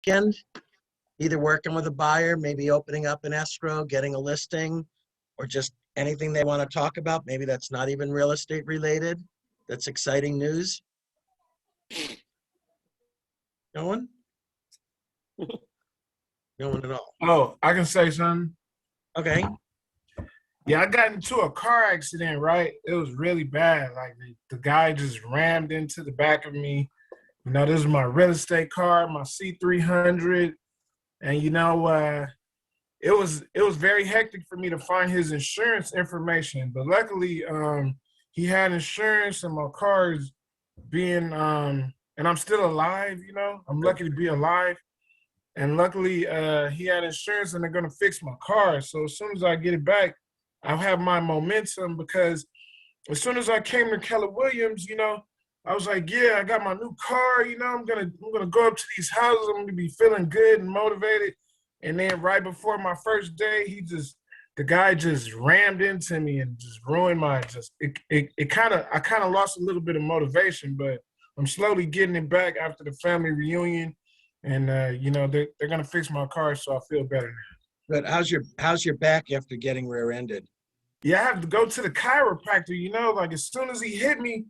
weekend, either working with a buyer, maybe opening up an escrow, getting a listing, or just anything they want to talk about. Maybe that's not even real estate related. That's exciting news. No one? No one at all. Oh, I can say something. Okay. Yeah, I got into a car accident, right? It was really bad. Like the guy just rammed into the back of me. You know, this is my real estate car, my C300. And it was very hectic for me to find his insurance information. But luckily, he had insurance and my car is being and I'm still alive, you know. I'm lucky to be alive. And luckily, he had insurance and they're gonna fix my car. So as soon as I get it back, I'll have my momentum because as soon as I came to Keller Williams, you know, I was like, yeah, I got my new car, you know, I'm gonna go up to these houses, I'm gonna be feeling good and motivated. And then right before my first day, the guy just rammed into me and just ruined my I kind of lost a little bit of motivation, but I'm slowly getting it back after the family reunion. And you know, they're gonna fix my car, so I feel better now. But how's your back after getting rear-ended? Yeah, I have to go to the chiropractor, you know, like as soon as he hit me,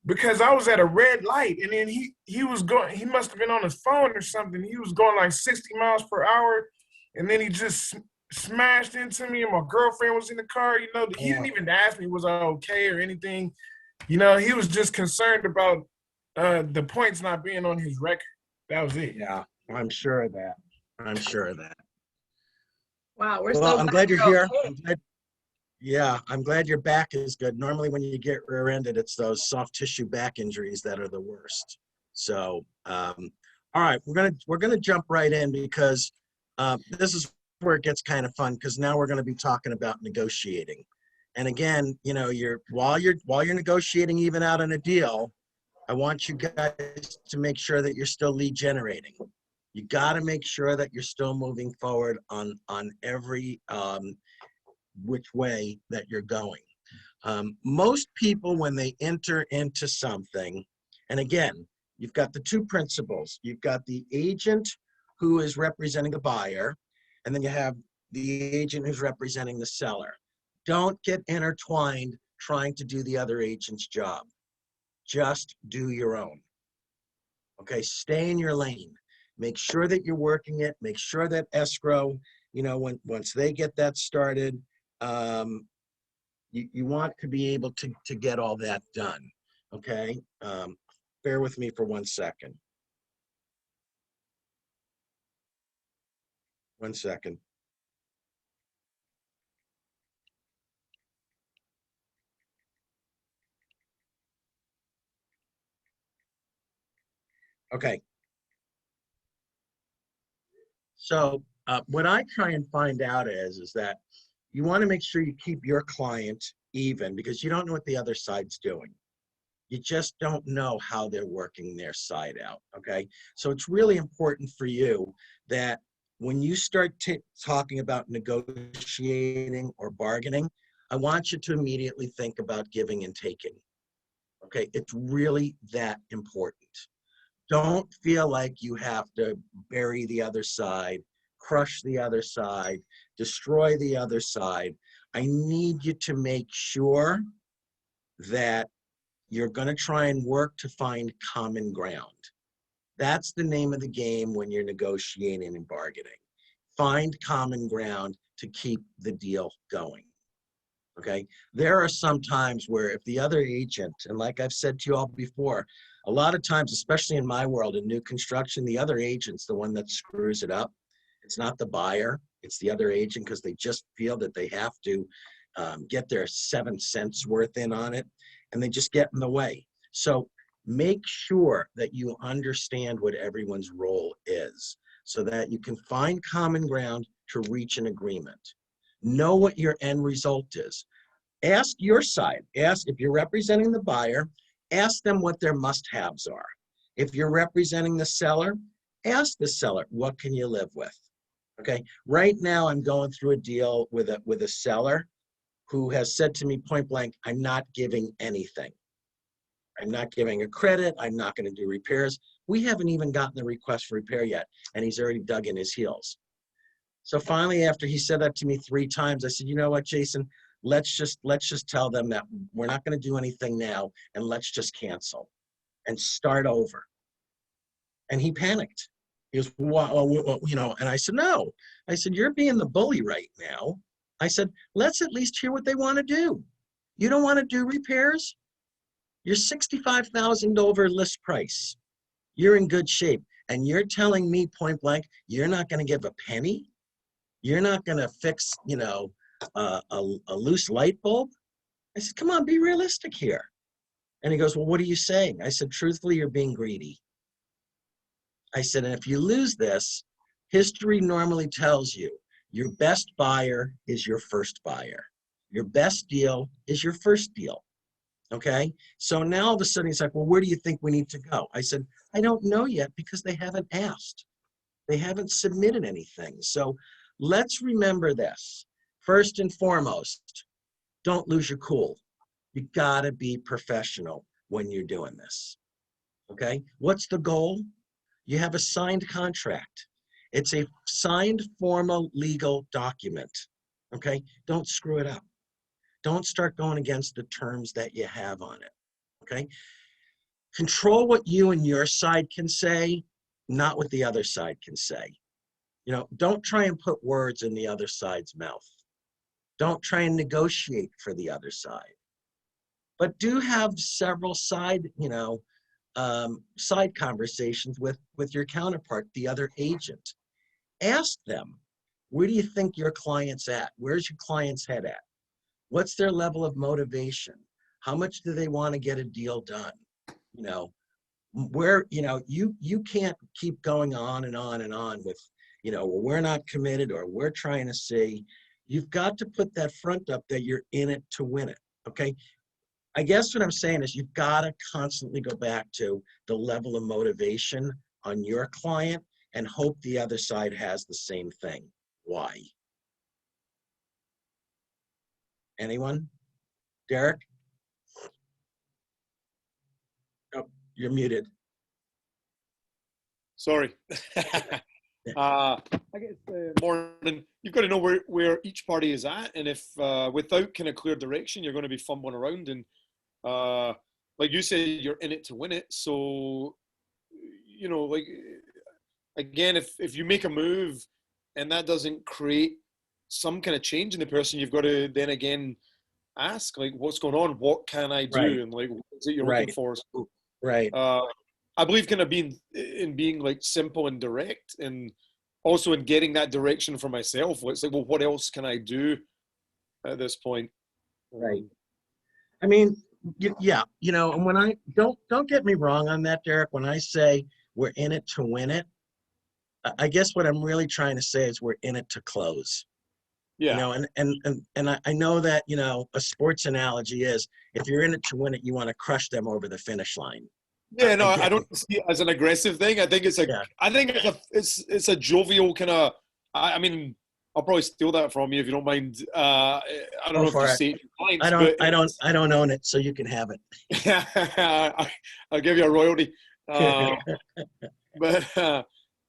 because I was at a red light and then he was going, he must have been on his phone or something. He was going like 60 miles per hour and then he just smashed into me and my girlfriend was in the car, you know. He didn't even ask me was I okay or anything. You know, he was just concerned about the points not being on his record. That was it. Yeah, I'm sure of that. I'm sure of that. Wow, we're Well, so I'm glad you're here. okay. I'm glad your back is good. Normally when you get rear-ended, it's those soft tissue back injuries that are the worst. So, all right, we're gonna jump right in because this is where it gets kind of fun because now we're gonna be talking about negotiating. And again, you know, while you're negotiating even out on a deal, I want you guys to make sure that you're still lead generating. You got to make sure that you're still moving forward on every which way that you're going. Most people, when they enter into something, and again, you've got the two principles. You've got the agent who is representing the buyer, and then you have the agent who's representing the seller. Don't get intertwined trying to do the other agent's job. Just do your own. Okay, stay in your lane. Make sure that you're working it. Make sure that escrow, you know, once they get that started, you want to be able to get all that done. Okay, bear with me for 1 second. 1 second. Okay. So what I try and find out is that you want to make sure you keep your client even because you don't know what the other side's doing. You just don't know how they're working their side out, okay? So it's really important for you that when you start talking about negotiating or bargaining, I want you to immediately think about giving and taking, okay? It's really that important. Don't feel like you have to bury the other side, crush the other side, destroy the other side. I need you to make sure that you're going to try and work to find common ground. That's the name of the game when you're negotiating and bargaining. Find common ground to keep the deal going. Okay, there are some times where if the other agent, and like I've said to you all before, a lot of times, especially in my world in new construction, the other agent's the one that screws it up. It's not the buyer, it's the other agent because they just feel that they have to get their 7 cents worth in on it, and they just get in the way. So make sure that you understand what everyone's role is so that you can find common ground to reach an agreement. Know what your end result is. Ask your side. Ask if you're representing the buyer, ask them what their must-haves are. If you're representing the seller, ask the seller, what can you live with? Okay, right now I'm going through a deal with a seller who has said to me point blank, I'm not giving anything. I'm not giving a credit, I'm not gonna do repairs. We haven't even gotten the request for repair yet, and he's already dug in his heels. So finally, after he said that to me 3 times, I said, you know what, Jason, let's just tell them that we're not going to do anything now, and let's just cancel and start over. And he panicked. He goes, well, you know, and I said, no. I said, you're being the bully right now. I said, let's at least hear what they want to do. You don't want to do repairs? You're $65,000 over list price. You're in good shape. And you're telling me point blank, you're not going to give a penny? You're not going to fix, you know, a loose light bulb? I said, come on, be realistic here. And he goes, well, what are you saying? I said, truthfully, you're being greedy. I said, and if you lose this, history normally tells you your best buyer is your first buyer. Your best deal is your first deal. Okay? So now all of a sudden he's like, well, where do you think we need to go? I said, I don't know yet because they haven't asked. They haven't submitted anything. So let's remember this. First and foremost, don't lose your cool. You gotta be professional when you're doing this. Okay? What's the goal? You have a signed contract. It's a signed formal legal document. Okay? Don't screw it up. Don't start going against the terms that you have on it. Okay? Control what you and your side can say, not what the other side can say. You know, don't try and put words in the other side's mouth. Don't try and negotiate for the other side. But do have several side, you know, side conversations with your counterpart, the other agent. Ask them, where do you think your client's at? Where's your client's head at? What's their level of motivation? How much do they want to get a deal done? You know, where, you know, you can't keep going on and on and on with, you know, well, we're not committed or we're trying to see. You've got to put that front up that you're in it to win it, okay? I guess what I'm saying is you've got to constantly go back to the level of motivation on your client and hope the other side has the same thing. Why? Anyone? Derek? Oh, you're muted. Sorry. I guess more than you've got to know where each party is at, and if without kind of clear direction, you're going to be fumbling around. And like you said, you're in it to win it. So, you know, like again, if you make a move and that doesn't create some kind of change in the person, you've got to then again ask, like, what's going on? What can I do? Right. And like, what is it you're Right. looking for? So, Right. I believe kind of being like simple and direct, and also in getting that direction for myself. It's like, well, what else can I do at this point? Right. I mean, yeah, you know, and when I don't get me wrong on that, Derek, when I say we're in it to win it, I guess what I'm really trying to say is we're in it to close. Yeah. You know, and I know that, you know, a sports analogy is if you're in it to win it, you want to crush them over the finish line. Yeah, no, I don't see it as an aggressive thing. I think it's it's a jovial kind of. I mean, I'll probably steal that from you if you don't mind. I don't know if you see it. I don't own it, so you can have it. I'll give you a royalty. But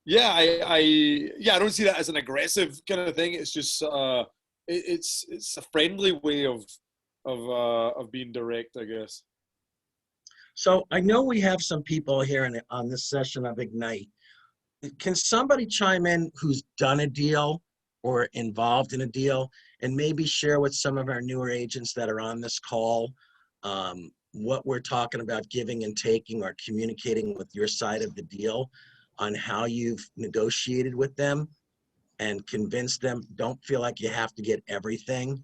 yeah, I don't see that as an aggressive kind of thing. It's just it's a friendly way of being direct, I guess. So I know we have some people here on this session of Ignite. Can somebody chime in who's done a deal or involved in a deal and maybe share with some of our newer agents that are on this call what we're talking about giving and taking or communicating with your side of the deal on how you've negotiated with them and convinced them, don't feel like you have to get everything.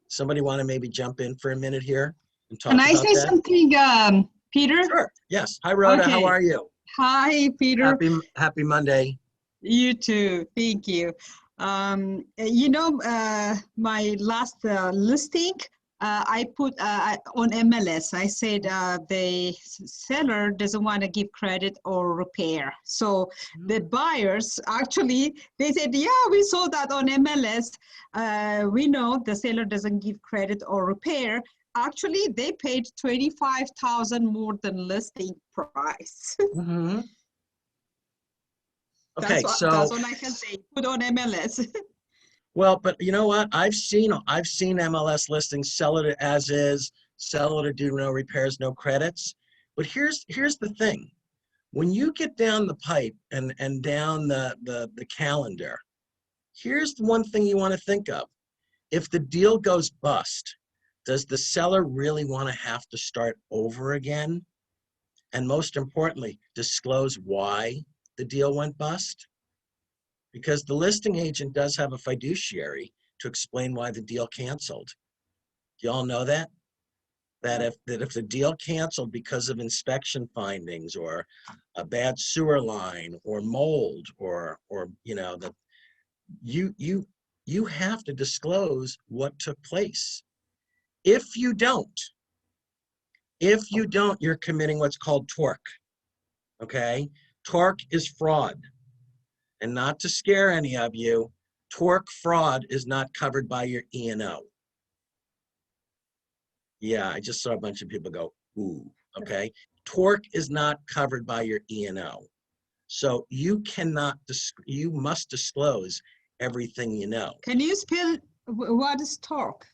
Somebody want to maybe jump in for a minute here and talk about that? Can I say something, Peter? Sure. Yes. Hi, Rhoda. Okay. How are you? Hi, Peter. Happy Monday. You too. Thank you. You know, my last listing, I put on MLS. I said the seller doesn't want to give credit or repair. So the buyers actually, they said, yeah, we saw that on MLS. We know the seller doesn't give credit or repair. Actually, they paid $25,000 more than listing price. Mm-hmm. Okay, that's so all I can say. Put on MLS. well, but you know what? I've seen MLS listings, sell it as is, sell it or do no repairs, no credits. But here's the thing. When you get down the pipe and down the calendar, here's the one thing you want to think of. If the deal goes bust, does the seller really want to have to start over again? And most importantly, disclose why the deal went bust? Because the listing agent does have a fiduciary to explain why the deal canceled. Do y'all know that? That if the deal canceled because of inspection findings or a bad sewer line or mold or you know, that you have to disclose what took place. If you don't, you're committing what's called tort. Okay? Tort is fraud. And not to scare any of you, tort fraud is not covered by your E&O. Yeah, I just saw a bunch of people go, ooh, okay? Tort is not covered by your E&O. So you must disclose everything you know. Can you spell what is torque?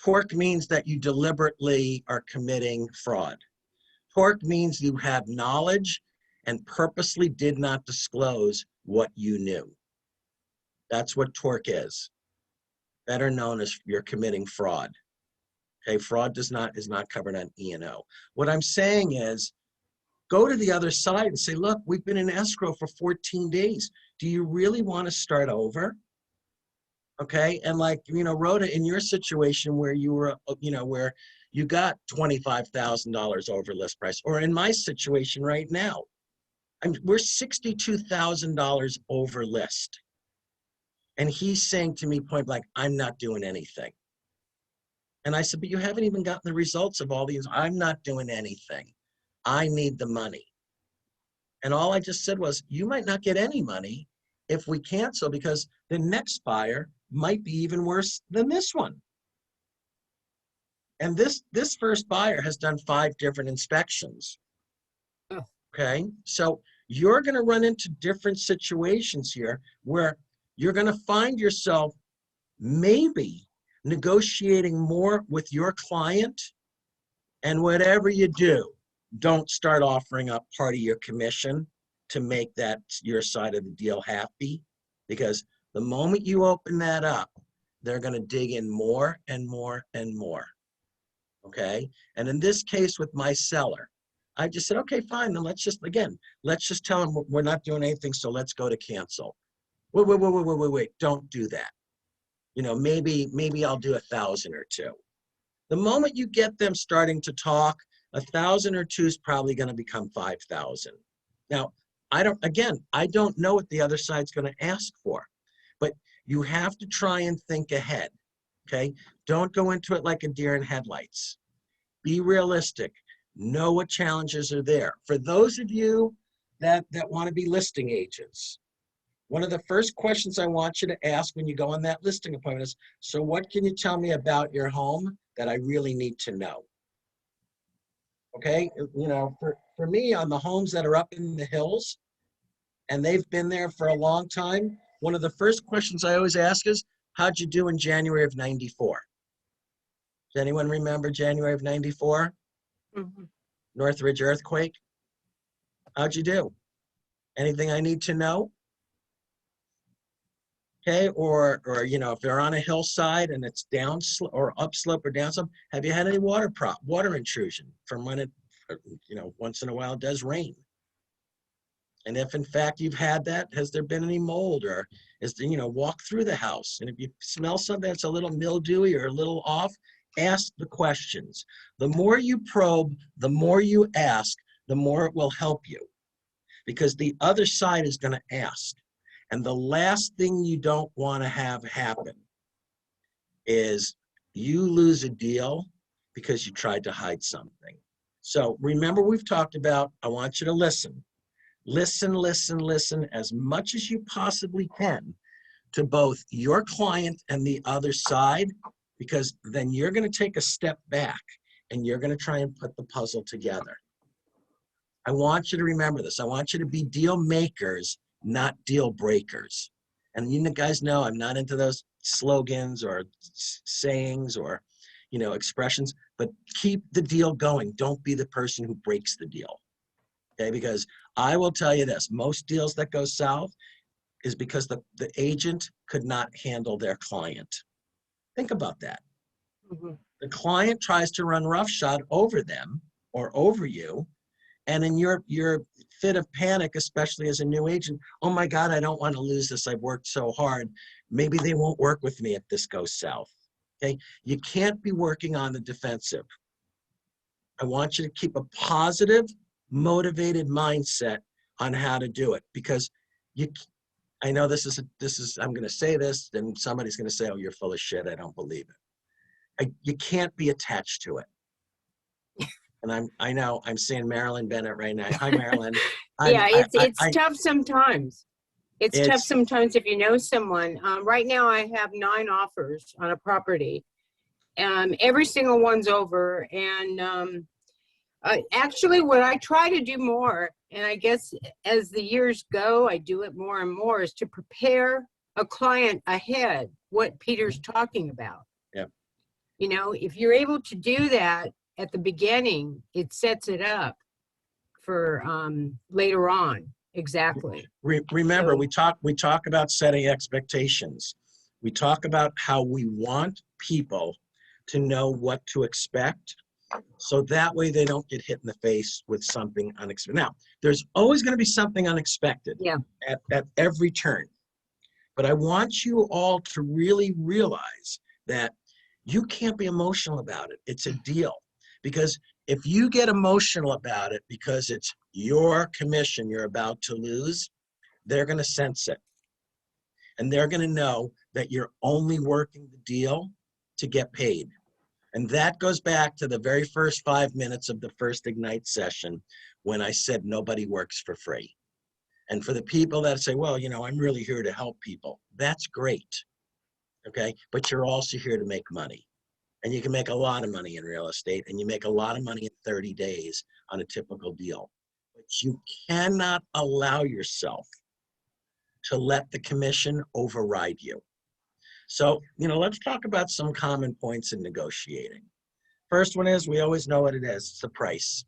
Tort means that you deliberately are committing fraud. Tort means you have knowledge and purposely did not disclose what you knew. That's what tort is. Better known as you're committing fraud. Okay, fraud is not covered on E&O. What I'm saying is, go to the other side and say, look, we've been in escrow for 14 days. Do you really want to start over? Okay, and like, you know, Rhoda, in your situation where you were, you know, where you got $25,000 over list price, or in my situation right now, we're $62,000 over list. And he's saying to me point blank, I'm not doing anything. And I said, but you haven't even gotten the results of all these. I'm not doing anything. I need the money. And all I just said was, you might not get any money if we cancel, because the next buyer might be even worse than this one. And this first buyer has done 5 different inspections. Okay, so you're going to run into different situations here where you're going to find yourself maybe negotiating more with your client. And whatever you do, don't start offering up part of your commission to make that your side of the deal happy, because the moment you open that up, they're going to dig in more and more and more. Okay, and in this case with my seller, I just said, okay, fine, then let's just tell them we're not doing anything, so let's go to cancel. Wait, don't do that. You know, maybe I'll do 1,000 or 2. The moment you get them starting to talk, 1,000 or 2 is probably going to become 5,000. Now, I don't know what the other side's going to ask for, but you have to try and think ahead. Okay, don't go into it like a deer in headlights. Be realistic. Know what challenges are there. For those of you that want to be listing agents, one of the first questions I want you to ask when you go on that listing appointment is, so what can you tell me about your home that I really need to know? Okay, you know, for me, on the homes that are up in the hills and they've been there for a long time, one of the first questions I always ask is, how'd you do in January of '94? Does anyone remember January of '94? Mhm. Northridge earthquake? How'd you do? Anything I need to know? Okay, or you know, if they're on a hillside and it's down or upslope or downslope, have you had any water intrusion from when it, you know, once in a while it does rain? And if in fact you've had that, has there been any mold, or is there, you know, walk through the house, and if you smell something that's a little mildewy or a little off, ask the questions. The more you probe, the more you ask, the more it will help you, because the other side is going to ask. And the last thing you don't want to have happen is you lose a deal because you tried to hide something. So remember, we've talked about, I want you to listen. Listen, listen, listen as much as you possibly can to both your client and the other side, because then you're going to take a step back and you're going to try and put the puzzle together. I want you to remember this. I want you to be deal makers not deal breakers. And you guys know I'm not into those slogans or sayings or, expressions, but keep the deal going. Don't be the person who breaks the deal. Okay, because I will tell you this, most deals that go south is because the agent could not handle their client. Think about that. Mhm. The client tries to run roughshod over them or over you, and in your fit of panic, especially as a new agent, oh my God, I don't want to lose this. I've worked so hard. Maybe they won't work with me if this goes south. Okay, you can't be working on the defensive. I want you to keep a positive, motivated mindset on how to do it, because I know this is I'm going to say this, and somebody's going to say, oh, you're full of shit. I don't believe it. You can't be attached to it. And I know I'm seeing Marilyn Bennett right now. Hi, Marilyn. Yeah, it's tough sometimes. It's tough sometimes if you know someone. Right now, I have 9 offers on a property. Every single one's over. And actually, what I try to do more, and I guess as the years go, I do it more and more, is to prepare a client ahead, what Peter's talking about. Yeah. If you're able to do that at the beginning, it sets it up for later on. Exactly. Remember, So, we talk about setting expectations. We talk about how we want people to know what to expect, so that way they don't get hit in the face with something unexpected. Now, there's always going to be something unexpected. Yeah. At every turn. But I want you all to really realize that you can't be emotional about it. It's a deal. Because if you get emotional about it because it's your commission you're about to lose, they're going to sense it. And they're going to know that you're only working the deal to get paid. And that goes back to the very first 5 minutes of the first Ignite session when I said nobody works for free. And for the people that say, well, I'm really here to help people, that's great. Okay. But you're also here to make money. And you can make a lot of money in real estate, and you make a lot of money in 30 days on a typical deal. But you cannot allow yourself to let the commission override you. So, let's talk about some common points in negotiating. First one is, we always know what it is. It's the price.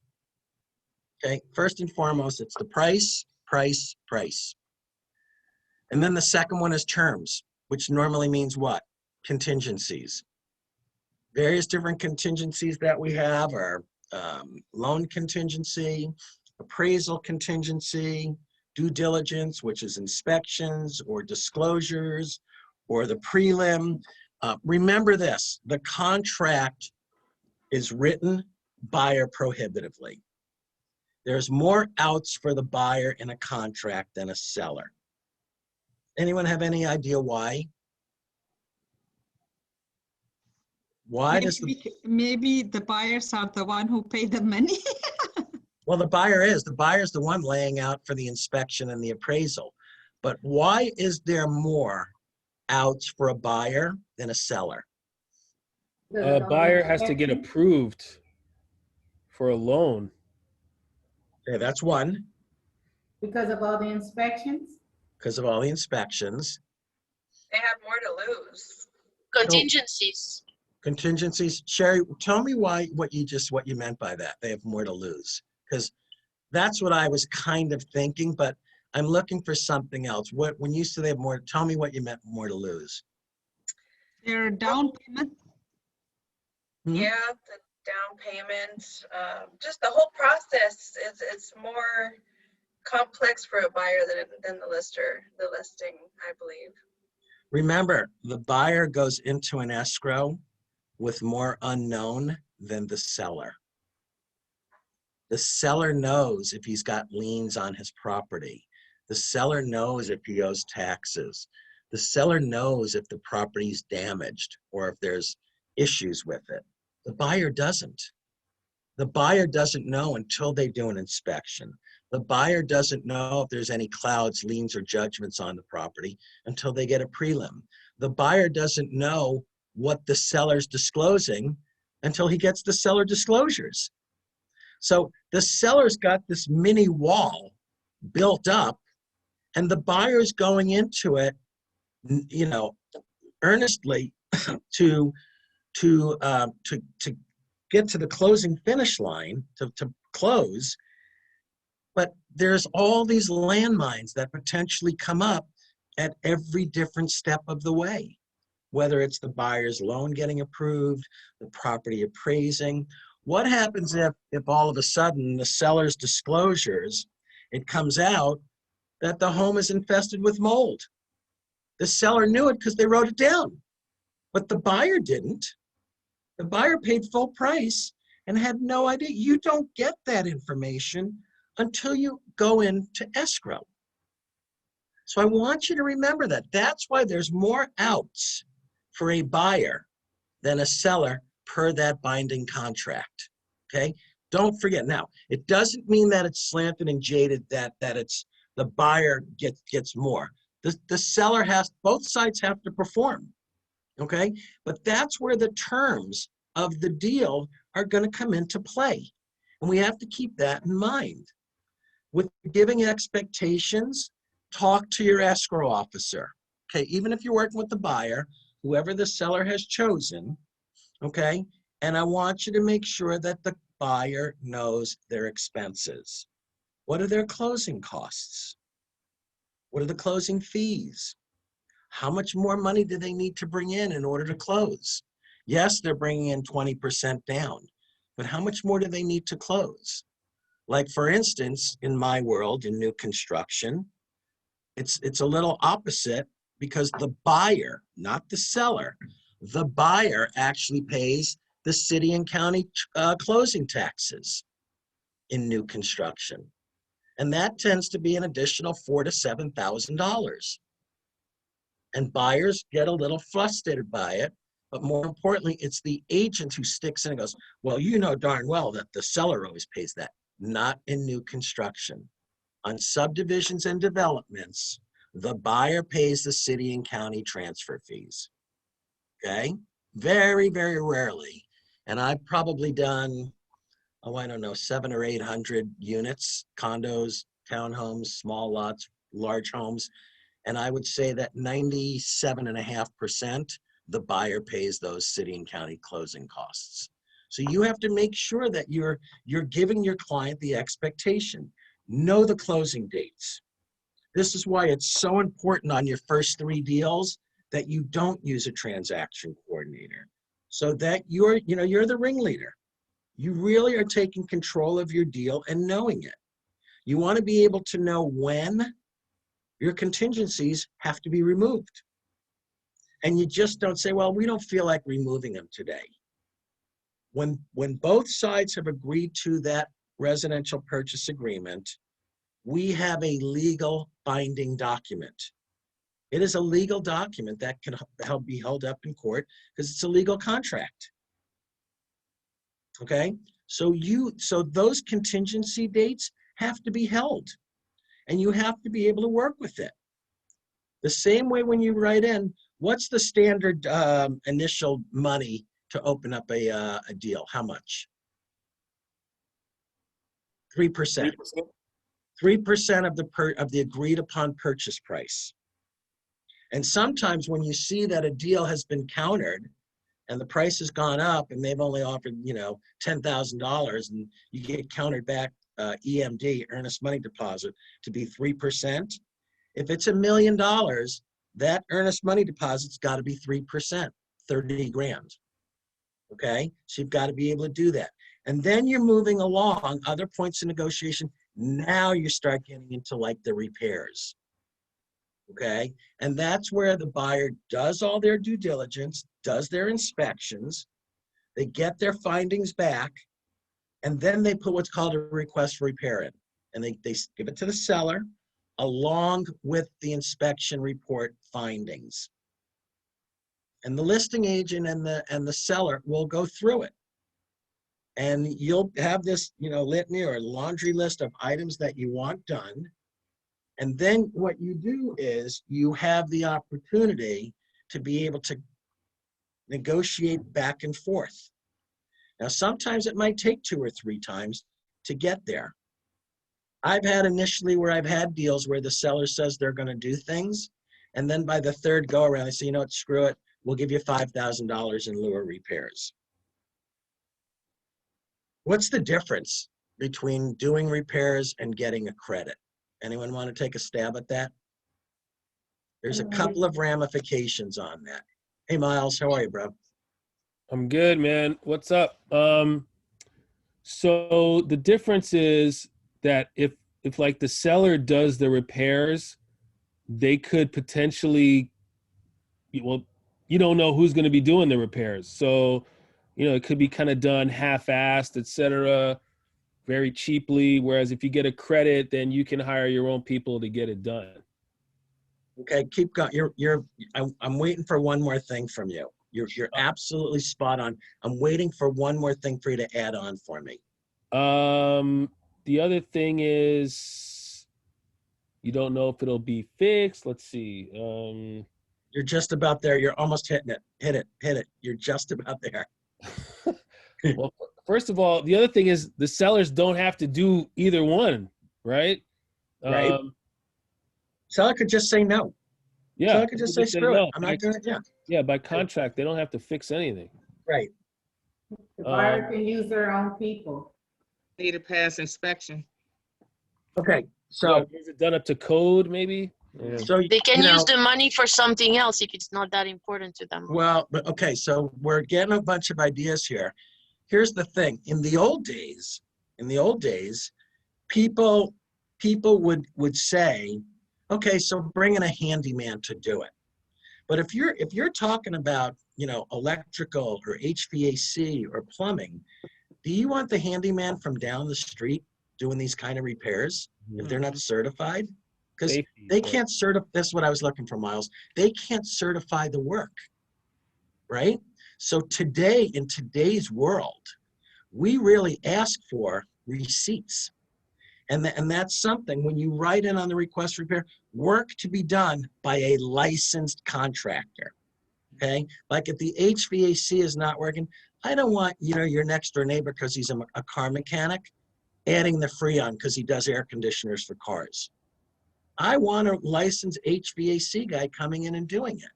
Okay. First and foremost, it's the price, price, price. And then the second one is terms, which normally means what? Contingencies. Various different contingencies that we have are loan contingency, appraisal contingency, due diligence, which is inspections or disclosures, or the prelim. Remember this, the contract is written buyer prohibitively. There's more outs for the buyer in a contract than a seller. Anyone have any idea why? Why does maybe the buyers are the one who pay the money? Well, the buyer's the one laying out for the inspection and the appraisal. But why is there more outs for a buyer than a seller? A buyer has to get approved for a loan. Okay, that's one. Because of all the inspections? Because of all the inspections. they have more to lose. Contingencies. Contingencies. Sherry, tell me what you meant by that. They have more to lose. Because that's what I was kind of thinking, but I'm looking for something else. When you say they have more, tell me what you meant more to lose. Their down payment? Yeah, the down payment, just the whole process it's more complex for a buyer than the listing, I believe. Remember, the buyer goes into an escrow with more unknown than the seller. The seller knows if he's got liens on his property. The seller knows if he owes taxes. The seller knows if the property's damaged or if there's issues with it. The buyer doesn't. The buyer doesn't know until they do an inspection. The buyer doesn't know if there's any clouds, liens, or judgments on the property until they get a prelim. The buyer doesn't know what the seller's disclosing until he gets the seller disclosures. So the seller's got this mini wall built up And the buyer is going into it, you know, earnestly to get to the closing finish line, to close. But there's all these landmines that potentially come up at every different step of the way, whether it's the buyer's loan getting approved, the property appraising. What happens if all of a sudden the seller's disclosures, it comes out that the home is infested with mold? The seller knew it because they wrote it down, but the buyer didn't. The buyer paid full price and had no idea. You don't get that information until you go into escrow. So I want you to remember that. That's why there's more outs for a buyer than a seller per that binding contract, okay? Don't forget. Now, it doesn't mean that it's slanted and jaded, that it's the buyer gets more. The seller both sides have to perform, okay? But that's where the terms of the deal are going to come into play. And we have to keep that in mind. With giving expectations, talk to your escrow officer, okay? Even if you're working with the buyer, whoever the seller has chosen, okay? And I want you to make sure that the buyer knows their expenses. What are their closing costs? What are the closing fees? How much more money do they need to bring in order to close? Yes, they're bringing in 20% down, but how much more do they need to close? Like, for instance, in my world, in new construction, it's a little opposite, because the buyer, not the seller, the buyer actually pays the city and county closing taxes in new construction. And that tends to be an additional $4,000 to $7,000. And buyers get a little frustrated by it. But more importantly, it's the agent who sticks in and goes, well, you know darn well that the seller always pays that. Not in new construction. On subdivisions and developments, the buyer pays the city and county transfer fees. Okay? Very, very rarely. And I've probably done, I don't know, 700 or 800 units, condos, townhomes, small lots, large homes. And I would say that 97.5%, the buyer pays those city and county closing costs. So you have to make sure that you're giving your client the expectation. Know the closing dates. This is why it's so important on your first 3 deals that you don't use a transaction coordinator, so that you're the ringleader. You really are taking control of your deal and knowing it. You want to be able to know when your contingencies have to be removed. And you just don't say, well, we don't feel like removing them today. When both sides have agreed to that residential purchase agreement, we have a legal binding document. It is a legal document that can be held up in court because it's a legal contract. Okay? So those contingency dates have to be held, and you have to be able to work with it. The same way when you write in, what's the standard initial money to open up a deal? How much? 3%. 3% of the agreed upon purchase price. And sometimes when you see that a deal has been countered and the price has gone up and they've only offered, $10,000, and you get countered back EMD, earnest money deposit, to be 3%. If it's $1 million, that earnest money deposit's got to be 3%, 30 grand. Okay, so you've got to be able to do that. And then you're moving along other points of negotiation. Now you start getting into like the repairs. Okay, and that's where the buyer does all their due diligence, does their inspections, they get their findings back, and then they put what's called a request for repair in. And they give it to the seller along with the inspection report findings. And the listing agent and the seller will go through it. And you'll have this, litany or laundry list of items that you want done. And then what you do is you have the opportunity to be able to negotiate back and forth. Now, sometimes it might take 2 or 3 times to get there. I've had initially where I've had deals where the seller says they're going to do things, and then by the third go around, they say, you know what, screw it. We'll give you $5,000 in lieu of repairs. What's the difference between doing repairs and getting a credit? Anyone want to take a stab at that? There's a couple of ramifications on that. Hey, Miles, how are you, bro? I'm good, man. What's up? So the difference is that if like the seller does the repairs, they could potentially, well, you don't know who's going to be doing the repairs. So, it could be kind of done half-assed, et cetera, very cheaply. Whereas if you get a credit, then you can hire your own people to get it done. Okay, keep going. I'm waiting for one more thing from you. You're absolutely spot on. I'm waiting for one more thing for you to add on for me. The other thing is you don't know if it'll be fixed. Let's see. You're just about there. You're almost hitting it. Hit it. You're just about there. Well, first of all, the other thing is the sellers don't have to do either one, right? Right. Seller could just say no. Yeah. Seller could just say, screw it. I'm not doing it. Yeah. Yeah, by contract, they don't have to fix anything. Right. The buyer can use their own people. Need to pass inspection. Okay. So is it done up to code, maybe? Yeah. So They can use the money for something else if it's not that important to them. Well, but okay, so we're getting a bunch of ideas here. Here's the thing. In the old days, people would say, okay, so bring in a handyman to do it. But if you're talking about, electrical or HVAC or plumbing, do you want the handyman from down the street doing these kind of repairs if they're not certified? Because they can't certify, that's what I was looking for, Miles. They can't certify the work, right? So today, in today's world, we really ask for receipts. And that's something, when you write in on the request for repair, work to be done by a licensed contractor, okay? Like if the HVAC is not working, I don't want, your next door neighbor, because he's a car mechanic, adding the Freon because he does air conditioners for cars. I want a licensed HVAC guy coming in and doing it.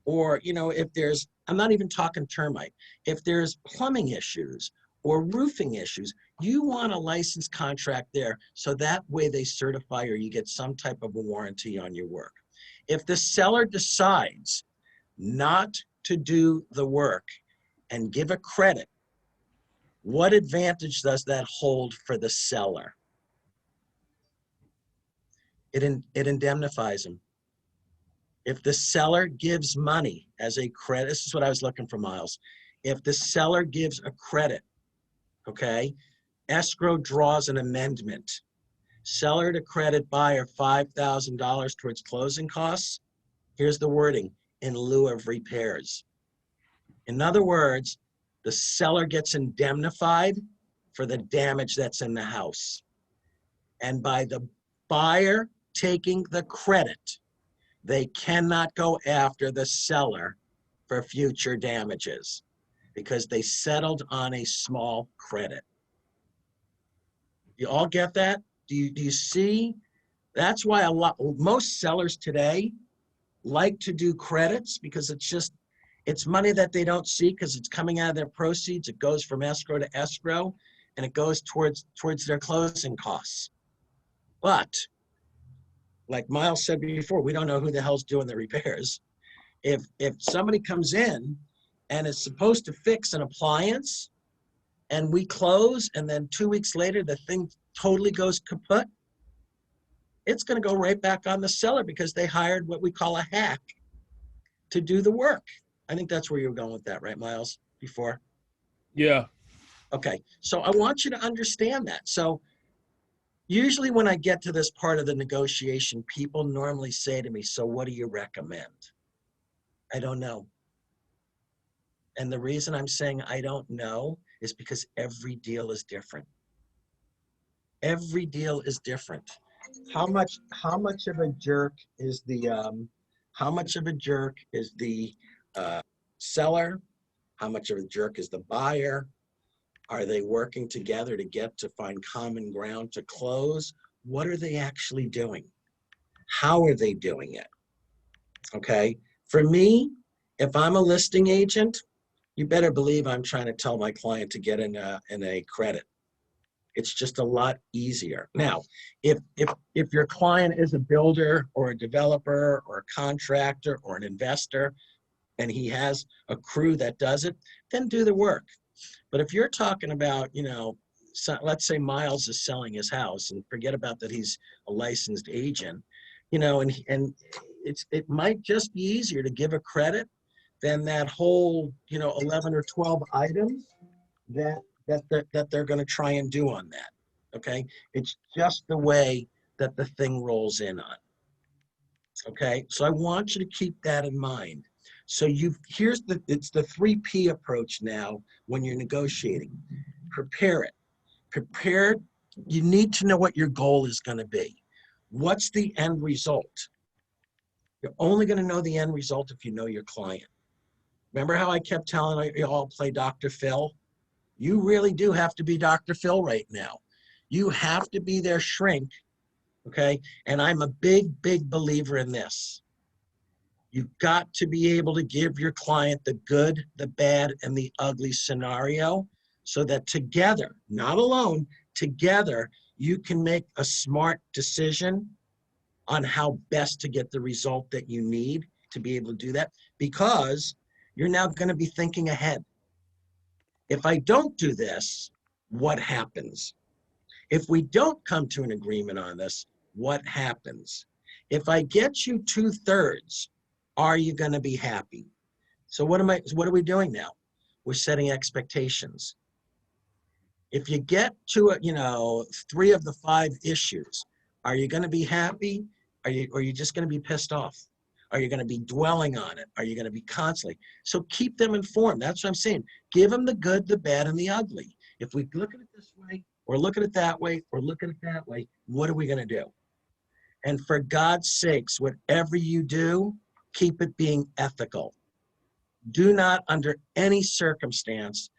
Or, if there's, I'm not even talking termite, if there's plumbing issues or roofing issues, you want a licensed contract there so that way they certify or you get some type of a warranty on your work. If the seller decides not to do the work and give a credit, what advantage does that hold for the seller? It indemnifies him. If the seller gives money as a credit, this is what I was looking for, Miles. If the seller gives a credit, okay, escrow draws an amendment. Seller to credit buyer $5,000 towards closing costs. Here's the wording, in lieu of repairs. In other words, the seller gets indemnified for the damage that's in the house. And by the buyer taking the credit, they cannot go after the seller for future damages because they settled on a small credit. You all get that? Do you see? That's why most sellers today like to do credits because it's money that they don't see because it's coming out of their proceeds. It goes from escrow to escrow and it goes towards their closing costs. But like Miles said before, we don't know who the hell's doing the repairs. If somebody comes in and is supposed to fix an appliance and we close and then 2 weeks later the thing totally goes kaput, it's going to go right back on the seller because they hired what we call a hack to do the work. I think that's where you were going with that, right, Miles, before? Yeah. Okay, so I want you to understand that. So usually when I get to this part of the negotiation, people normally say to me, so what do you recommend? I don't know. And the reason I'm saying I don't know is because every deal is different. Every deal is different. How much of a jerk is the seller? How much of a jerk is the buyer? Are they working together to get to find common ground to close? What are they actually doing? How are they doing it? Okay. For me, if I'm a listing agent, you better believe I'm trying to tell my client to get in a credit. It's just a lot easier. Now, if your client is a builder or a developer or a contractor or an investor, and he has a crew that does it, then do the work. But if you're talking about, let's say Miles is selling his house, and forget about that he's a licensed agent, and it might just be easier to give a credit than that whole, 11 or 12 items that they're going to try and do on that. Okay, it's just the way that the thing rolls in on. Okay, so I want you to keep that in mind. So it's the 3P approach now when you're negotiating. Prepare it. Prepared, you need to know what your goal is going to be. What's the end result? You're only going to know the end result if you know your client. Remember how I kept telling you all play Dr. Phil? You really do have to be Dr. Phil right now. You have to be their shrink, okay? And I'm a big, big believer in this. You've got to be able to give your client the good, the bad, and the ugly scenario so that together, not alone, together, you can make a smart decision on how best to get the result that you need to be able to do that, because you're now going to be thinking ahead. If I don't do this, what happens? If we don't come to an agreement on this, what happens? If I get you 2/3, are you going to be happy? So what are we doing now? We're setting expectations. If you get to 3 of the 5 issues, are you going to be happy? Are you just going to be pissed off? Are you going to be dwelling on it? Are you going to be constantly? So keep them informed. That's what I'm saying. Give them the good, the bad, and the ugly. If we look at it this way, or look at it that way, or look at it that way, what are we going to do? And for God's sakes, whatever you do, keep it being ethical. Do not, under any circumstance,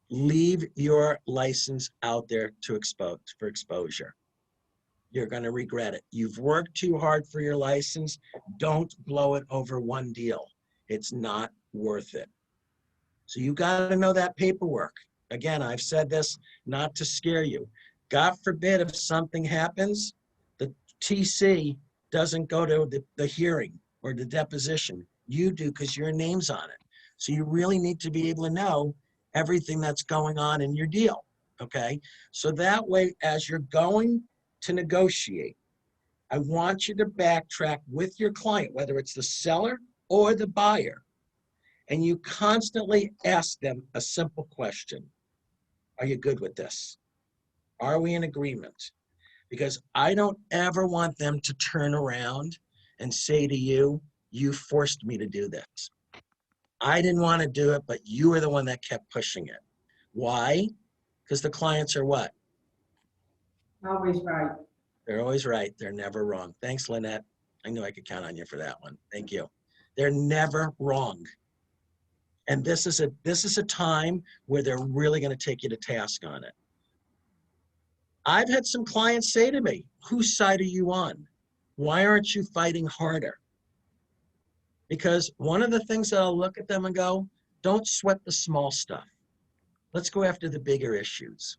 leave your license out there for exposure. You're going to regret it. You've worked too hard for your license. Don't blow it over one deal. It's not worth it. So you got to know that paperwork. Again, I've said this not to scare you. God forbid if something happens, the TC doesn't go to the hearing or the deposition. You do, because your name's on it. So you really need to be able to know everything that's going on in your deal, okay? So that way, as you're going to negotiate, I want you to backtrack with your client, whether it's the seller or the buyer, and you constantly ask them a simple question. Are you good with this? Are we in agreement? Because I don't ever want them to turn around and say to you, you forced me to do this. I didn't want to do it, but you were the one that kept pushing it. Why? Because the clients are what? Always right. They're always right. They're never wrong. Thanks, Lynette. I knew I could count on you for that one. Thank you. They're never wrong. And this is a time where they're really going to take you to task on it. I've had some clients say to me, whose side are you on? Why aren't you fighting harder? Because one of the things that I'll look at them and go, don't sweat the small stuff. Let's go after the bigger issues.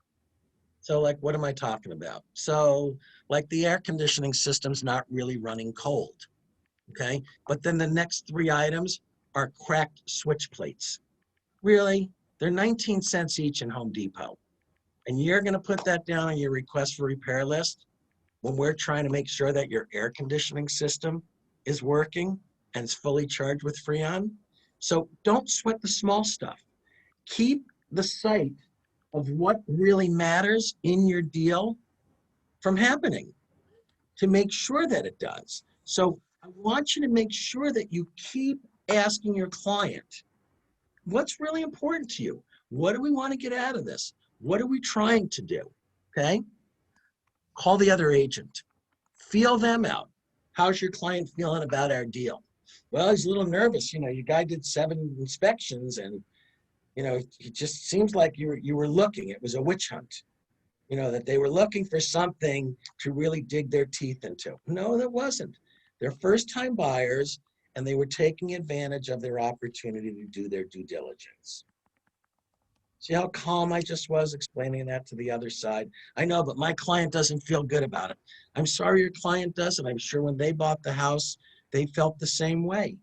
So like, what am I talking about? So like the air conditioning system's not really running cold, okay? But then the next 3 items are cracked switch plates. Really? They're 19 cents each in Home Depot. And you're gonna put that down on your request for repair list when we're trying to make sure that your air conditioning system is working and it's fully charged with Freon? So don't sweat the small stuff. Keep the sight of what really matters in your deal from happening to make sure that it does. So I want you to make sure that you keep asking your client, what's really important to you? What do we want to get out of this? What are we trying to do? Okay? Call the other agent. Feel them out. How's your client feeling about our deal? Well, he's a little nervous. You know, your guy did 7 inspections and You know, it just seems like you were looking. It was a witch hunt. You know, that they were looking for something to really dig their teeth into. No, that wasn't. They're first-time buyers, and they were taking advantage of their opportunity to do their due diligence. See how calm I just was explaining that to the other side? I know, but my client doesn't feel good about it. I'm sorry your client doesn't. I'm sure when they bought the house, they felt the same way.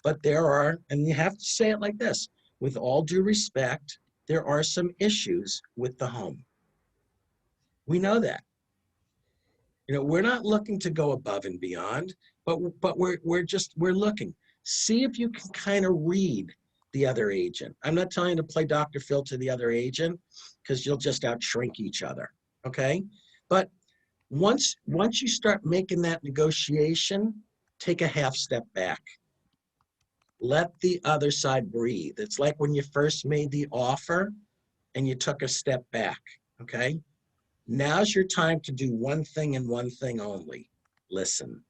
But there are, and you have to say it like this, with all due respect, there are some issues with the home. We know that. You know, we're not looking to go above and beyond, but we're looking. See if you can kind of read the other agent. I'm not telling you to play Dr. Phil to the other agent because you'll just out-shrink each other, okay? But once you start making that negotiation, take a half step back. Let the other side breathe. It's like when you first made the offer and you took a step back, okay? Now's your time to do one thing and one thing only. Listen.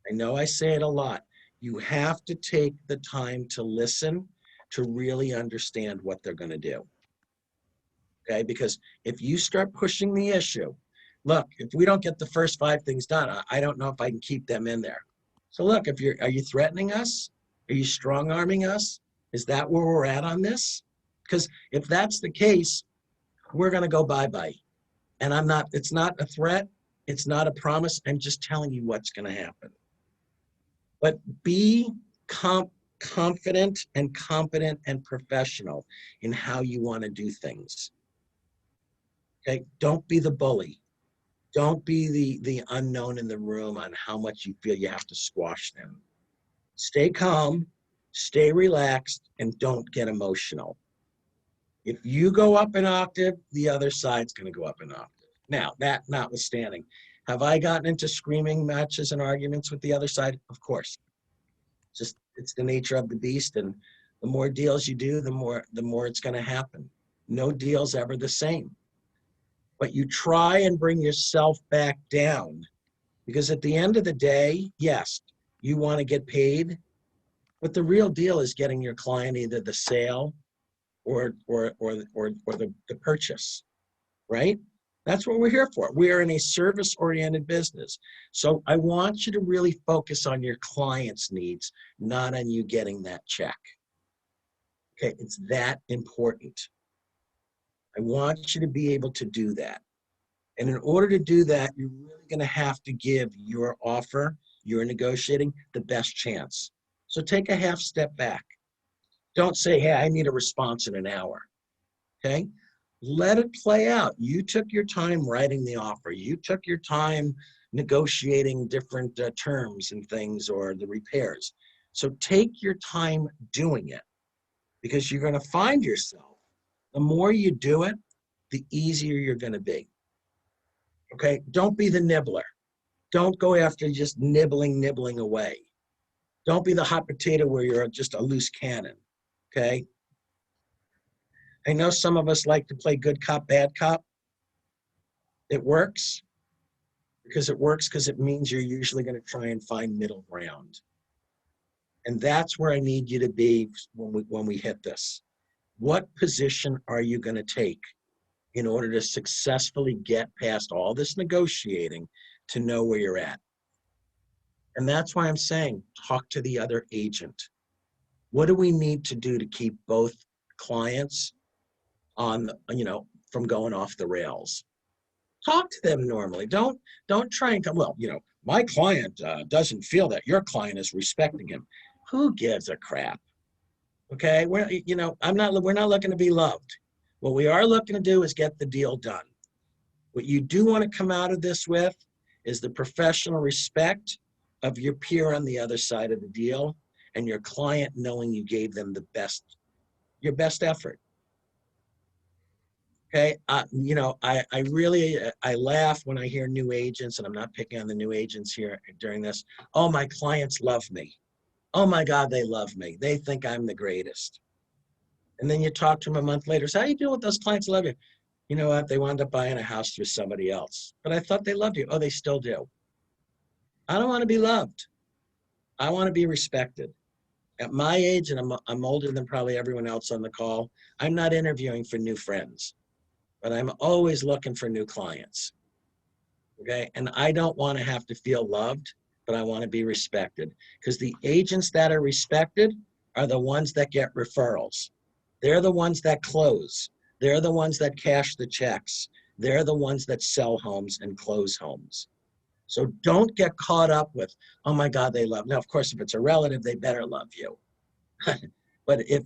I know I say it a lot. You have to take the time to listen to really understand what they're going to do. Okay? Because if you start pushing the issue, look, if we don't get the first 5 things done, I don't know if I can keep them in there. So look, are you threatening us? Are you strong-arming us? Is that where we're at on this? Because if that's the case, we're going to go bye-bye. And it's not a threat. It's not a promise. I'm just telling you what's going to happen. But be confident and competent and professional in how you want to do things. Okay? Don't be the bully. Don't be the unknown in the room on how much you feel you have to squash them. Stay calm, stay relaxed, and don't get emotional. If you go up an octave, the other side's going to go up an octave. Now, that notwithstanding, have I gotten into screaming matches and arguments with the other side? Of course. It's the nature of the beast, and the more deals you do, the more it's going to happen. No deal's ever the same. But you try and bring yourself back down, because at the end of the day, yes, you want to get paid, but the real deal is getting your client either the sale or the purchase, right? That's what we're here for. We are in a service-oriented business. So I want you to really focus on your client's needs, not on you getting that check. Okay, it's that important. I want you to be able to do that. And in order to do that, you're really going to have to give your offer, your negotiating, the best chance. So take a half step back. Don't say, hey, I need a response in an hour. Okay? Let it play out. You took your time writing the offer. You took your time negotiating different terms and things, or the repairs. So take your time doing it, because you're going to find yourself, the more you do it, the easier you're going to be. Okay? Don't be the nibbler. Don't go after just nibbling away. Don't be the hot potato where you're just a loose cannon. Okay? I know some of us like to play good cop, bad cop. It works because it means you're usually going to try and find middle ground. And that's where I need you to be when we hit this. What position are you going to take in order to successfully get past all this negotiating to know where you're at? And that's why I'm saying, talk to the other agent. What do we need to do to keep both clients on, from going off the rails? Talk to them normally. Don't try and come, well, my client doesn't feel that your client is respecting him. Who gives a crap? Okay, we're not looking to be loved. What we are looking to do is get the deal done. What you do want to come out of this with is the professional respect of your peer on the other side of the deal, and your client knowing you gave them your best effort. Okay, I laugh when I hear new agents, and I'm not picking on the new agents here during this. Oh, my clients love me. Oh my God, they love me. They think I'm the greatest. And then you talk to them a month later, say, how you doing with those clients that love you? You know what? They wound up buying a house through somebody else. But I thought they loved you. Oh, they still do. I don't want to be loved. I want to be respected. At my age, and I'm older than probably everyone else on the call, I'm not interviewing for new friends, but I'm always looking for new clients. Okay. And I don't want to have to feel loved, but I want to be respected, because the agents that are respected are the ones that get referrals. They're the ones that close. They're the ones that cash the checks. They're the ones that sell homes and close homes. So don't get caught up with, oh my God, they love. Now, of course, if it's a relative, they better love you. But if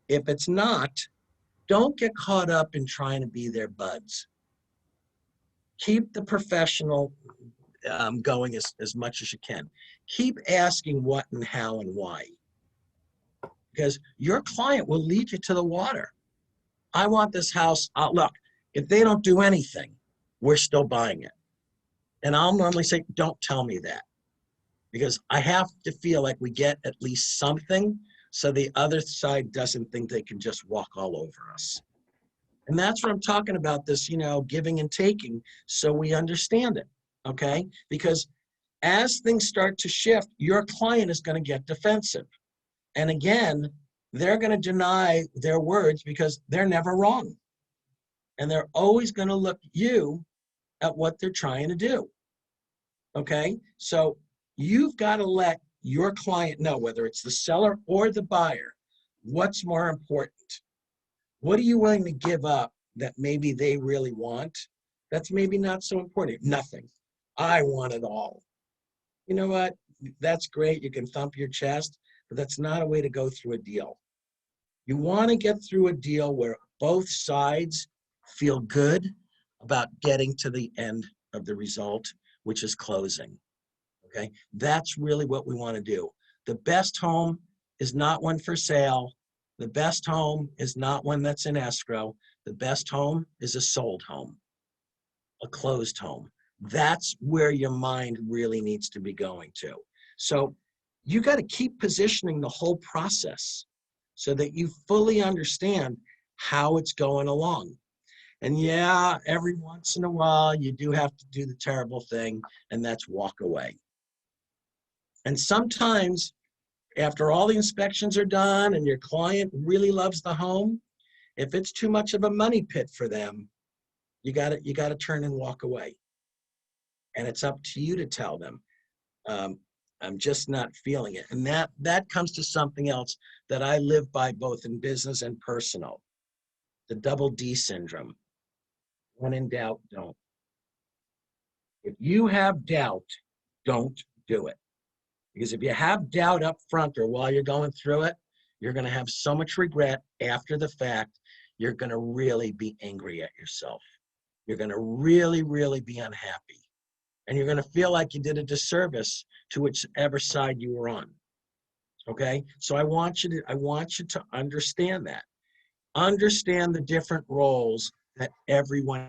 it's not, don't get caught up in trying to be their buds. Keep the professional going as much as you can. Keep asking what and how and why, because your client will lead you to the water. I want this house. Look, if they don't do anything, we're still buying it. And I'll normally say, don't tell me that, because I have to feel like we get at least something, so the other side doesn't think they can just walk all over us. And that's what I'm talking about, this, giving and taking, so we understand it, okay? Because as things start to shift, your client is going to get defensive. And again, they're going to deny their words because they're never wrong. And they're always going to look you at what they're trying to do, okay? So you've got to let your client know, whether it's the seller or the buyer, what's more important. What are you willing to give up that maybe they really want? That's maybe not so important. Nothing. I want it all. You know what? That's great. You can thump your chest, but that's not a way to go through a deal. You want to get through a deal where both sides feel good about getting to the end of the result, which is closing. Okay? That's really what we want to do. The best home is not one for sale. The best home is not one that's in escrow. The best home is a sold home, a closed home. That's where your mind really needs to be going to. So you got to keep positioning the whole process so that you fully understand how it's going along. And yeah, every once in a while, you do have to do the terrible thing, and that's walk away. And sometimes, after all the inspections are done and your client really loves the home, if it's too much of a money pit for them, you got to turn and walk away. And it's up to you to tell them, I'm just not feeling it. And that comes to something else that I live by, both in business and personal, the double D syndrome. When in doubt, don't. If you have doubt, don't do it. Because if you have doubt up front or while you're going through it, you're going to have so much regret after the fact. You're going to really be angry at yourself. You're going to really, really be unhappy. And you're going to feel like you did a disservice to whichever side you were on. Okay? So I want you to understand that. Understand the different roles that everyone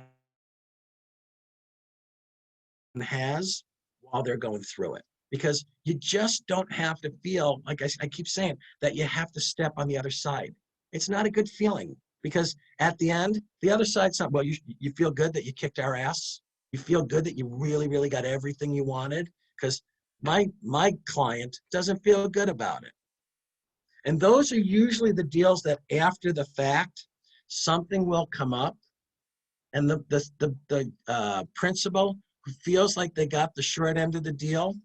has while they're going through it. Because you just don't have to feel, like I keep saying, that you have to step on the other side. It's not a good feeling, because at the end, the other side's not, well, you feel good that you kicked our ass. You feel good that you really, really got everything you wanted, because my client doesn't feel good about it. And those are usually the deals that after the fact, something will come up, and the principal who feels like they got the short end of the deal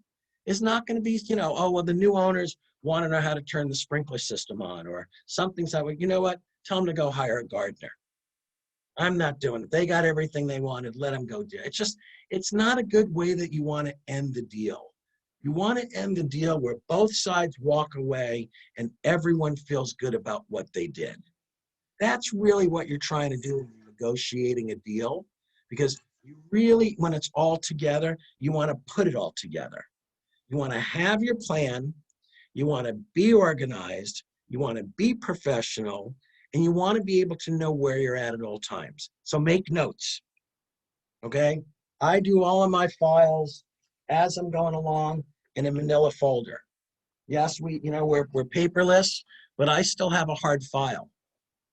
is not going to be, oh, well, the new owners want to know how to turn the sprinkler system on, or something's that way. You know what? Tell them to go hire a gardener. I'm not doing it. They got everything they wanted. Let them go do it. It's not a good way that you want to end the deal. You want to end the deal where both sides walk away and everyone feels good about what they did. That's really what you're trying to do when you're negotiating a deal, because you really, when it's all together, you want to put it all together. You want to have your plan, you want to be organized, you want to be professional, and you want to be able to know where you're at all times. So make notes, okay? I do all of my files as I'm going along in a manila folder. Yes, we're paperless, but I still have a hard file.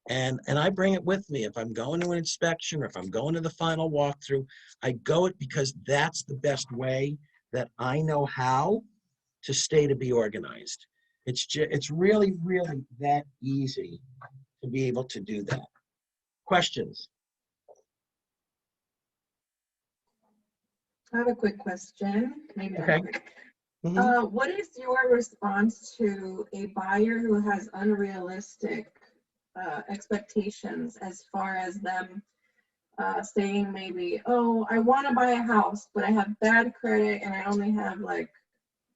And I bring it with me. If I'm going to an inspection or if I'm going to the final walkthrough, I go it because that's the best way that I know how to be organized. It's really, really that easy to be able to do that. Questions? I have a quick question. Maybe not Okay. quick. Mhm. What is your response to a buyer who has unrealistic expectations as far as them saying maybe, oh, I want to buy a house, but I have bad credit and I only have like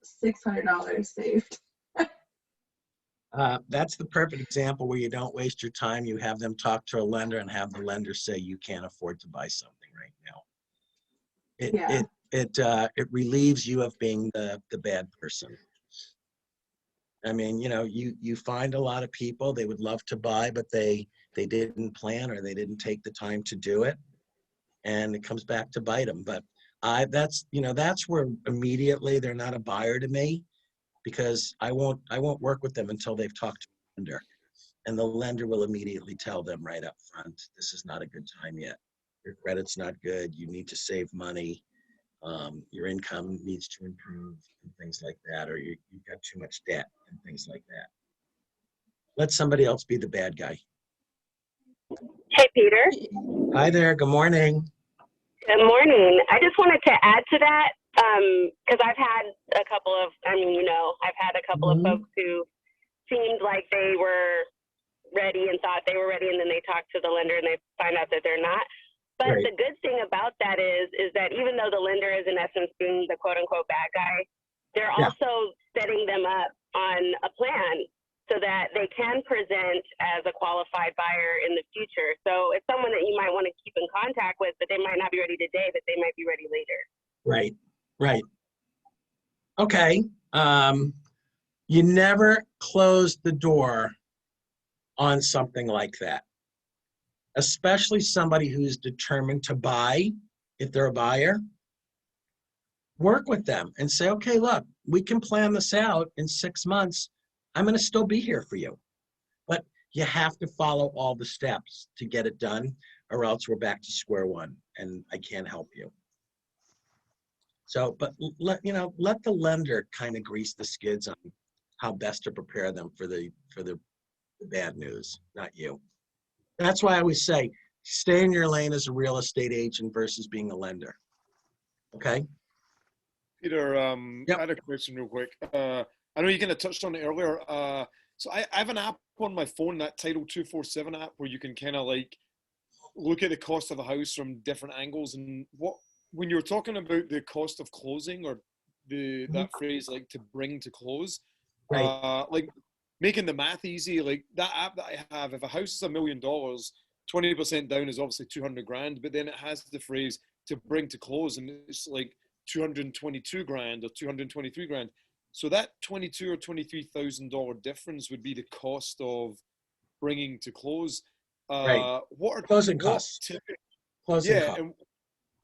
$600 saved? That's the perfect example where you don't waste your time. You have them talk to a lender and have the lender say you can't afford to buy something right now. It relieves you of being the bad person. I mean, you know, you find a lot of people, they would love to buy, but they didn't plan or they didn't take the time to do it, and it comes back to bite them. But that's where immediately they're not a buyer to me, because I won't work with them until they've talked to the lender, and the lender will immediately tell them right up front, this is not a good time yet. Your credit's not good. You need to save money. Your income needs to improve and things like that, or you've got too much debt and things like that. Let somebody else be the bad guy. Hey, Peter. Hi there. Good morning. Good morning. I just wanted to add to that because I've had a couple of, I've had a couple of folks who seemed like they were ready and thought they were ready, and then they talk to the lender and they find out that they're not. But Right. the good thing about that is that even though the lender is in essence being the quote unquote bad guy, they're also setting them up on a plan so that they can present as a qualified buyer in the future. So it's someone that you might want to keep in contact with, but they might not be ready today, but they might be ready later. Right. Right. Okay. You never close the door on something like that, especially somebody who's determined to buy. If they're a buyer, work with them and say, okay, look, we can plan this out in 6 months. I'm going to still be here for you. But you have to follow all the steps to get it done, or else we're back to square one and I can't help you. So, but let the lender kind of grease the skids on how best to prepare them for the bad news, not you. That's why I always say, stay in your lane as a real estate agent versus being a lender. Okay? Peter, I had a question real quick. I know you kind of touched on it earlier. So I have an app on my phone, that Title 247 app, where you can kind of like look at the cost of a house from different angles. And when you're talking about the cost of closing, or that phrase like to bring to close, right. Like making the math easy, like that app that I have, if a house is $1 million, 20% down is obviously 200 grand, but then it has the phrase to bring to close, and it's like 222 grand or 223 grand. So that $22,000 or $23,000 difference would be the cost of bringing to close. Right. What are closing costs? Closing costs. And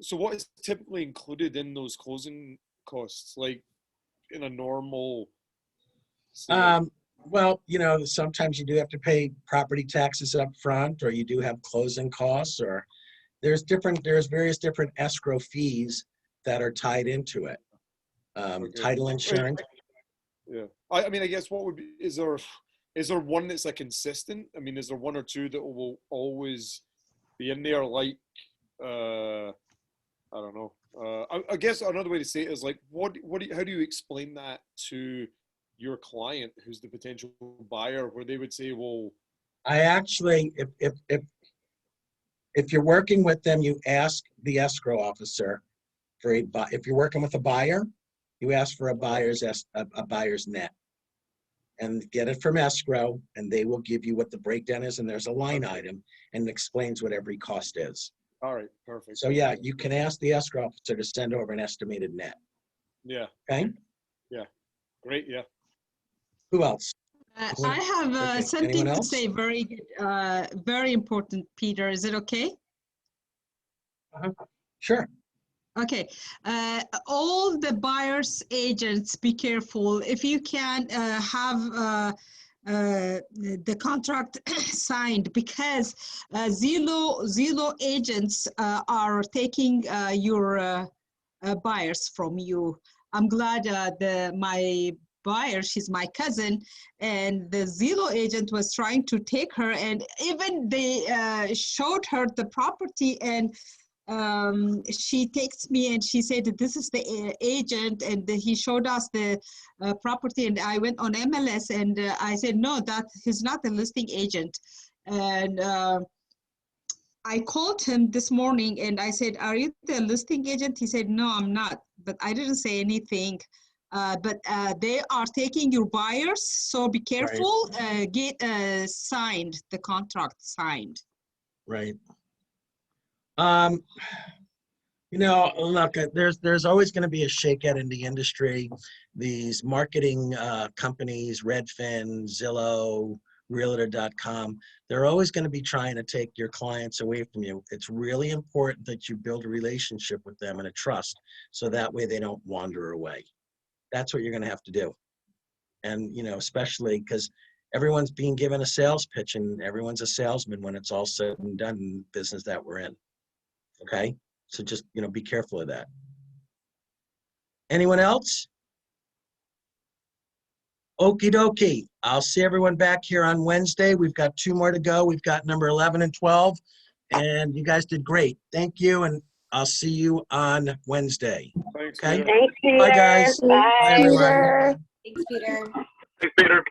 so what is typically included in those closing costs, like in a normal sale? Well, sometimes you do have to pay property taxes up front, or you do have closing costs, or there's various different escrow fees that are tied into it. Title insurance. Yeah. I mean, I guess what would be, is there one that's like consistent? I mean, is there one or two that will always be in there? Like, I don't know. I guess another way to say it is like, how do you explain that to your client who's the potential buyer, where they would say, well, I actually, if you're working with them, you ask the escrow officer if you're working with a buyer, you ask for a buyer's net and get it from escrow, and they will give you what the breakdown is, and there's a line item and it explains what every cost is. All right, perfect. So yeah, you can ask the escrow officer to send over an estimated net. Yeah. Okay. Yeah. Great. Yeah. Who else? I have something to say. Very good. Very important, Peter. Is it okay? Sure. Okay. All the buyers agents, be careful. If you can have the contract signed, because Zillow agents are taking your buyers from you. I'm glad my buyer. She's my cousin, and the Zillow agent was trying to take her, and even they showed her the property, and she texted me and she said that this is the agent, and he showed us the property, and I went on MLS and I said, no, that he's not the listing agent. And I called him this morning and I said, are you the listing agent? He said, no, I'm not, but I didn't say anything. But they are taking your buyers, so be careful. Right. Get signed, the contract signed. Right. You know, look, there's always going to be a shakeout in the industry. These marketing companies, Redfin, Zillow, Realtor.com, they're always going to be trying to take your clients away from you. It's really important that you build a relationship with them and a trust, so that way they don't wander away. That's what you're going to have to do. And, you know, especially because everyone's being given a sales pitch and everyone's a salesman when it's all said and done in the business that we're in. Okay? So just, you know, be careful of that. Anyone else? Okie dokie. I'll see everyone back here on Wednesday. We've got 2 more to go. We've got number 11 and 12. And you guys did great. Thank you. And I'll see you on Wednesday. Thanks, okay? Peter. Thanks, Peter. Bye, guys. Bye. Bye, everyone. Thanks, Peter. Thanks, Peter.